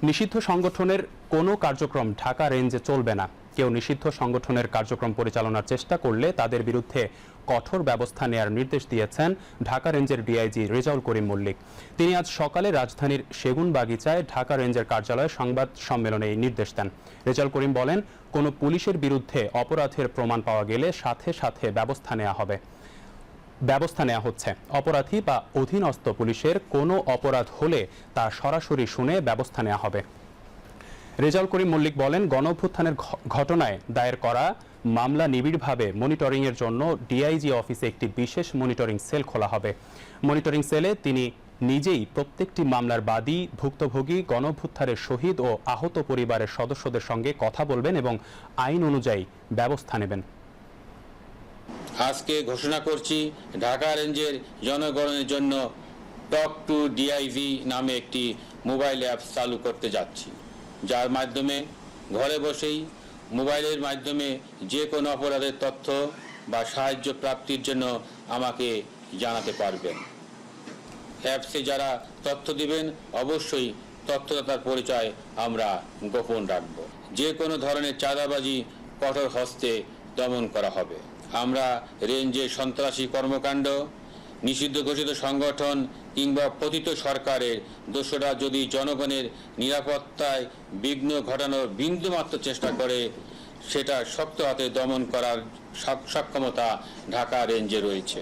নিষিদ্ধ সংগঠনের কোনো কার্যক্রম ঢাকা রেঞ্জে চলবে না। কেউ নিষিদ্ধ সংগঠনের কার্যক্রম পরিচালনার চেষ্টা করলে তাদের বিরুদ্ধে কঠোর ব্যবস্থা নেওয়ার নির্দেশ দিয়েছেন ঢাকা রেঞ্জের ডিআইজি রেজাউল করিম মল্লিক। তিনি আজ সকালে রাজধানীর সেগুনবাগিচায় ঢাকা রেঞ্জের কার্যালয়ে সংবাদ সম্মেলনে এই নির্দেশ দেন। রেজাউল করিম বলেন, কোনো পুলিশের বিরুদ্ধে অপরাধের প্রমাণ পাওয়া গেলে সাথে সাথে ব্যবস্থা নেওয়া হচ্ছে। অপরাধী বা অধীনস্থ পুলিশের কোনো অপরাধ হলে তা সরাসরি শুনে ব্যবস্থা নেওয়া হবে। রেজাউল করিম মল্লিক বলেন, গণঅভ্যুত্থানের ঘটনায় দায়ের করা মামলা নিবিড়ভাবে মনিটরিংয়ের জন্য ডিআইজি অফিসে একটি বিশেষ মনিটরিং সেল খোলা হবে। মনিটরিং সেলে তিনি নিজেই প্রত্যেকটি মামলার বাদী, ভুক্তভোগী, গণঅভ্যুত্থানের শহীদ ও আহত পরিবারের সদস্যদের সঙ্গে কথা বলবেন এবং আইন অনুযায়ী ব্যবস্থা নেবেন। আজকে ঘোষণা করছি, ঢাকা রেঞ্জের জনগণের জন্য টক টু ডিআইজি নামে একটি মোবাইল অ্যাপ চালু করতে যাচ্ছি, যার মাধ্যমে ঘরে বসেই মোবাইলের মাধ্যমে যে কোনো অপরাধের তথ্য বা সাহায্য প্রাপ্তির জন্য আমাকে জানাতে পারবেন। অ্যাপসে যারা তথ্য দিবেন অবশ্যই তথ্যদাতার পরিচয় আমরা গোপন রাখব। যে কোনো ধরনের চাঁদাবাজি কঠোর হস্তে দমন করা হবে। আমরা রেঞ্জে সন্ত্রাসী কর্মকাণ্ড, নিষিদ্ধ ঘোষিত সংগঠন কিংবা পতিত সরকারের দোষরা যদি জনগণের নিরাপত্তায় বিঘ্ন ঘটানোর বিন্দুমাত্র চেষ্টা করে, সেটা শক্ত হাতে দমন করার সক্ষমতা ঢাকা রেঞ্জে রয়েছে।